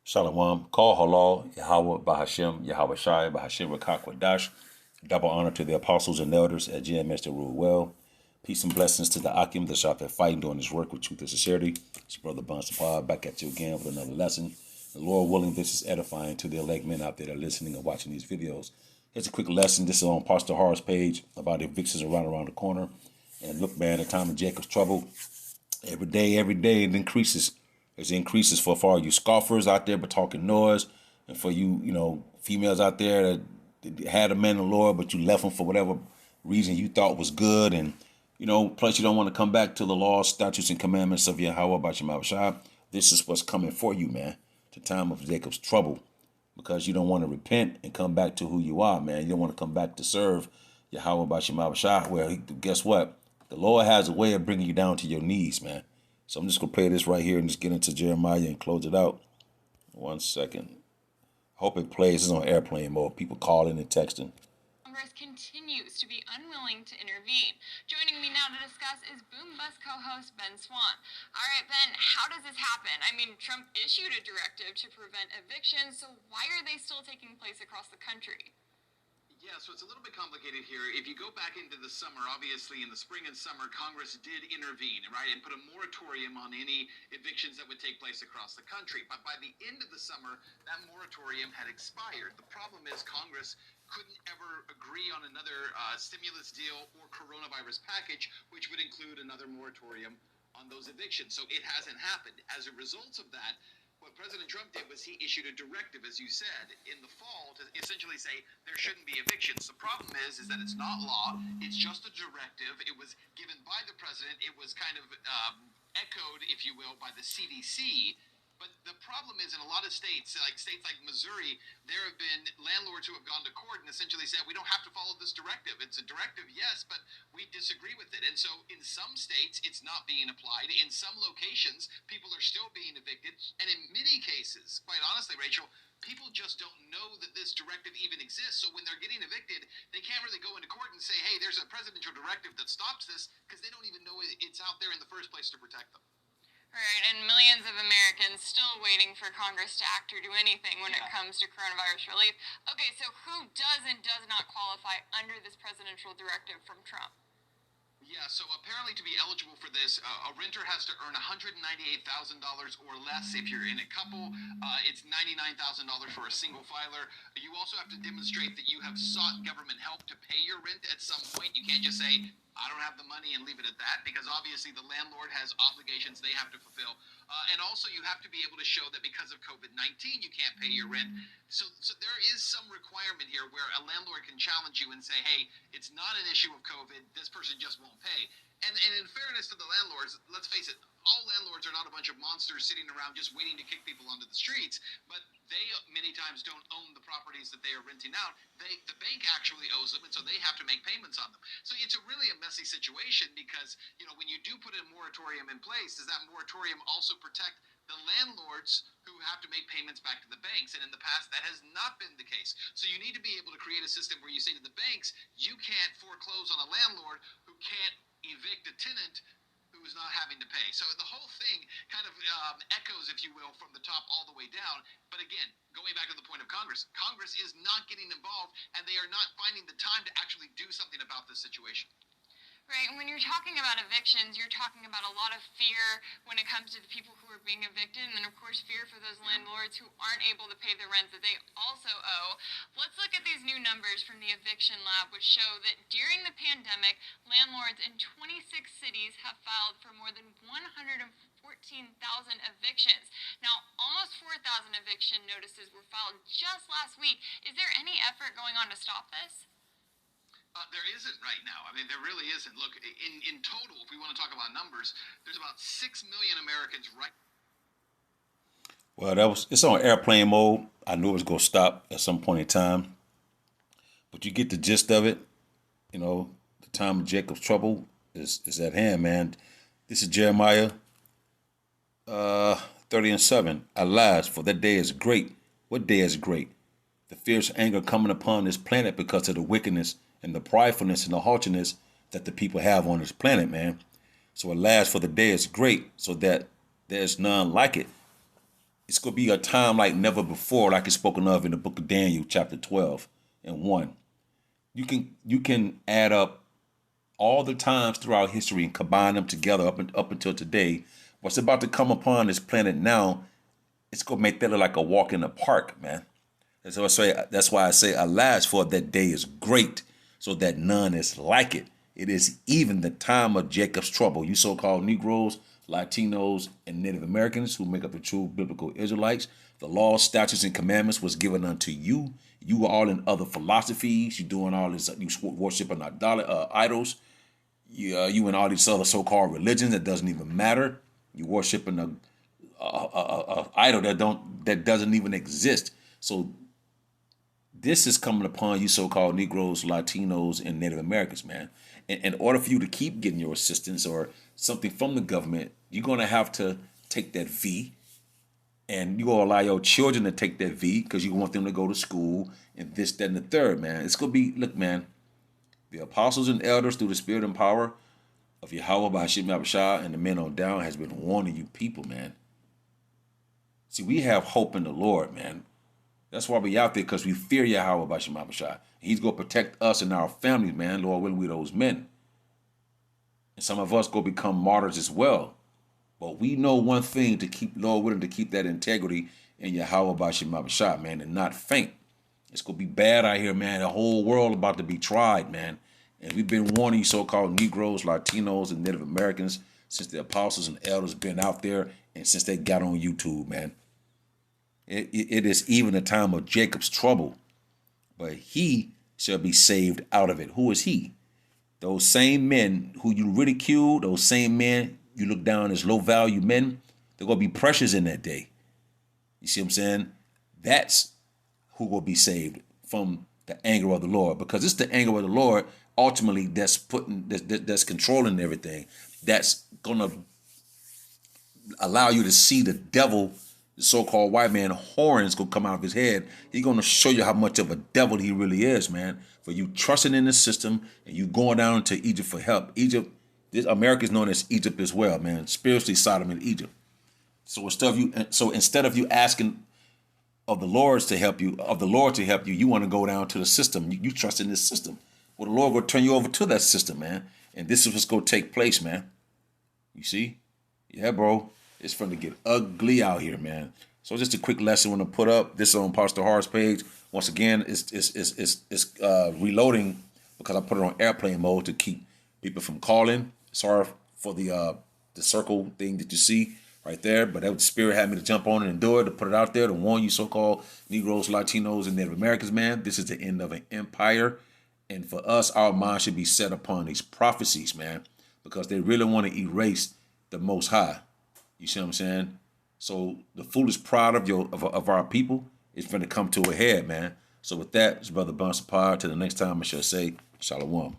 Shalom. Call halal, Yahweh Bahashem, Yahweh Shai, Bahashem Rakakwadash. Double honor to the apostles and elders at GMS that rule well. Peace and blessings to the Akim, the shop that fighting doing his work with truth and sincerity. It's your brother Bon Sapar back at you again with another lesson. The Lord willing, this is edifying to the elect men out there that are listening and watching these videos. Here's a quick lesson. This is on Pastor Har's page about evictions around the corner. And look, man, the time of Jacob's trouble. Every day, it increases. There's increases for all you scoffers out there but talking noise, and for you, females out there that had a man in the Lord, but you left them for whatever reason you thought was good, and plus you don't want to come back to the laws, statutes, and commandments of Yahweh about your Shai. This is what's coming for you, man. The time of Jacob's trouble, because you don't want to repent and come back to who you are, man. You don't want to come back to serve Yahweh about your Shai. Well, guess what? The Lord has a way of bringing you down to your knees, man. So I'm just going to play this right here and just get into Jeremiah and close it out. 1 second. Hope it plays. It's on airplane mode. People calling and texting. Congress continues to be unwilling to intervene. Joining me now to discuss is Boom Bust co-host Ben Swan. All right, Ben, how does this happen? I mean, Trump issued a directive to prevent evictions, so why are they still taking place across the country? Yeah, so it's a little bit complicated here. If you go back into the summer, obviously in the spring and summer, Congress did intervene, right, and put a moratorium on any evictions that would take place across the country. But by the end of the summer, that moratorium had expired. The problem is Congress couldn't ever agree on another stimulus deal or coronavirus package, which would include another moratorium on those evictions. So it hasn't happened. As a result of that, what President Trump did was he issued a directive, as you said, in the fall to essentially say there shouldn't be evictions. The problem is that it's not law. It's just a directive. It was given by the president. It was kind of echoed, if you will, by the CDC. But the problem is in a lot of states like Missouri, there have been landlords who have gone to court and essentially said, we don't have to follow this directive. It's a directive, yes, but we disagree with it. And so in some states, it's not being applied. In some locations, people are still being evicted. And in many cases, quite honestly, Rachel, people just don't know that this directive even exists. So when they're getting evicted, they can't really go into court and say, hey, there's a presidential directive that stops this, because they don't even know it's out there in the first place to protect them. All right, and millions of Americans still waiting for Congress to act or do anything when it comes to coronavirus relief. Okay, so who does and does not qualify under this presidential directive from Trump? Yeah, so apparently to be eligible for this, a renter has to earn $198,000 or less if you're in a couple. It's $99,000 for a single filer. You also have to demonstrate that you have sought government help to pay your rent at some point. You can't just say, I don't have the money and leave it at that, because obviously the landlord has obligations they have to fulfill. And also you have to be able to show that because of COVID-19 you can't pay your rent. So there is some requirement here where a landlord can challenge you and say, hey, it's not an issue of COVID, this person just won't pay. And in fairness to the landlords, let's face it, all landlords are not a bunch of monsters sitting around just waiting to kick people onto the streets, but they many times don't own the properties that they are renting out. The bank actually owes them, and so they have to make payments on them. So it's really a messy situation because, when you do put a moratorium in place, does that moratorium also protect the landlords who have to make payments back to the banks? And in the past, that has not been the case. So you need to be able to create a system where you say to the banks, you can't foreclose on a landlord who can't evict a tenant who's not having to pay. So the whole thing kind of echoes, if you will, from the top all the way down. But again, going back to the point of Congress, Congress is not getting involved, and they are not finding the time to actually do something about this situation. Right, and when you're talking about evictions, you're talking about a lot of fear when it comes to the people who are being evicted, and then of course fear for those landlords who aren't able to pay the rent that they also owe. Let's look at these new numbers from the Eviction Lab, which show that during the pandemic, landlords in 26 cities have filed for more than 114,000 evictions. Now, almost 4,000 eviction notices were filed just last week. Is there any effort going on to stop this? There isn't right now. I mean, there really isn't. Look, in total, if we want to talk about numbers, there's about 6 million Americans right. Well, it's on airplane mode. I knew it was going to stop at some point in time, but you get the gist of it. The time of Jacob's trouble is at hand, man. This is Jeremiah 30:7. Alas, for that day is great. What day is great? The fierce anger coming upon this planet because of the wickedness and the pridefulness and the haughtiness that the people have on this planet, man. So alas, for the day is great, so that there's none like it. It's going to be a time like never before, like it's spoken of in the book of Daniel, chapter 12 and 1. You can add up all the times throughout history and combine them together up until today. What's about to come upon this planet now, it's going to make that look like a walk in the park, man. That's why I say, alas, for that day is great, so that none is like it. It is even the time of Jacob's trouble. You so-called Negroes, Latinos, and Native Americans who make up the true biblical Israelites, the laws, statutes, and commandments was given unto you. You are all in other philosophies. You doing all this, you worshiping idols. You in all these other so-called religions that doesn't even matter. You worshiping a idol that doesn't even exist. So this is coming upon you so-called Negroes, Latinos, and Native Americans, man. In order for you to keep getting your assistance or something from the government, you're going to have to take that V, and you're going to allow your children to take that V because you want them to go to school and this, that, and the third, man. It's going to be, look, man, the apostles and elders through the spirit and power of Yahweh by Hashem Yahushua and the men on down has been warning you people, man. See, we have hope in the Lord, man. That's why we out there, because we fear Yahweh by Hashem Yahushua. He's going to protect us and our families, man. Lord willing, we those men. And some of us go become martyrs as well. But we know one thing to keep, Lord willing, to keep that integrity in Yahweh by Hashem Yahushua, man, and not faint. It's going to be bad out here, man. The whole world about to be tried, man. And we've been warning you so-called Negroes, Latinos, and Native Americans since the apostles and elders been out there and since they got on YouTube, man. It is even a time of Jacob's trouble, but he shall be saved out of it. Who is he? Those same men who you ridicule, those same men you look down as low-value men, they're going to be precious in that day. You see what I'm saying? That's who will be saved from the anger of the Lord, because it's the anger of the Lord ultimately that's controlling everything. That's going to allow you to see the devil, the so-called white man, horns gonna come out of his head. He's gonna show you how much of a devil he really is, man. For you trusting in the system and you going down to Egypt for help. Egypt, America is known as Egypt as well, man. Spiritually, Sodom and Egypt. So instead of you asking of the Lord to help you, you want to go down to the system. You trust in this system. Well, the Lord will turn you over to that system, man. And this is what's gonna take place, man. You see? Yeah, bro. It's going to get ugly out here, man. So just a quick lesson I want to put up. This on Pastor Hart's page. Once again, it's reloading because I put it on airplane mode to keep people from calling. Sorry for the circle thing that you see right there, but that the Spirit had me to jump on it and do it, to put it out there, to warn you so-called Negroes, Latinos, and Native Americans, man. This is the end of an empire. And for us, our mind should be set upon these prophecies, man, because they really want to erase the Most High. You see what I'm saying? So the foolish pride of our people is going to come to a head, man. So with that, it's Brother Bonsa Pod. Till the next time, I shall say, Shalom.